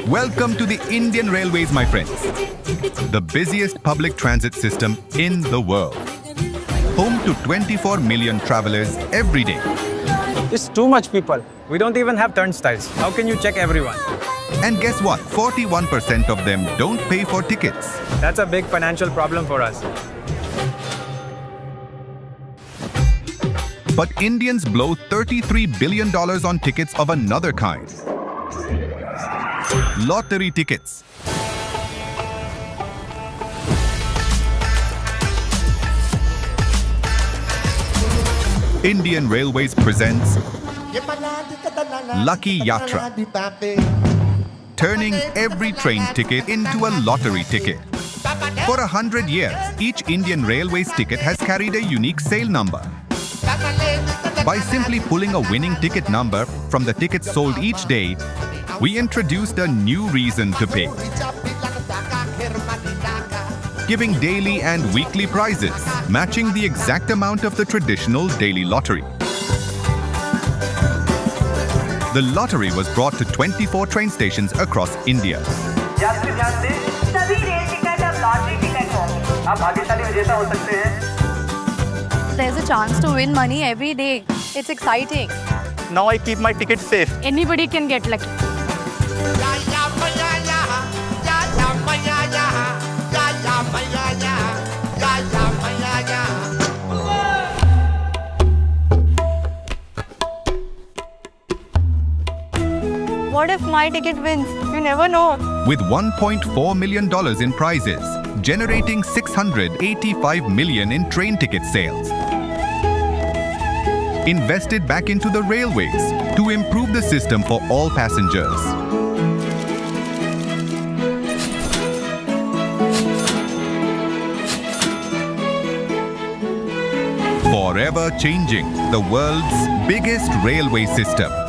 Welcome to the Indian Railways, my friends. The busiest public transit system in the world. Home to 24 million travelers every day. It's too much people. We don't even have turnstiles. How can you check everyone? And guess what? 41% of them don't pay for tickets. That's a big financial problem for us. But Indians blow $33 billion on tickets of another kind. Lottery tickets. Indian Railways presents Lucky Yatra, turning every train ticket into a lottery ticket. For 100 years, each Indian Railways ticket has carried a unique sale number. By simply pulling a winning ticket number from the tickets sold each day, we introduced a new reason to pay, giving daily and weekly prizes, matching the exact amount of the traditional daily lottery. The lottery was brought to 24 train stations across India. There's a chance to win money every day. It's exciting. Now I keep my ticket safe. Anybody can get lucky. What if my ticket wins? You never know. With $1.4 million in prizes, generating $685 million in train ticket sales. Invested back into the railways to improve the system for all passengers. Forever changing the world's biggest railway system.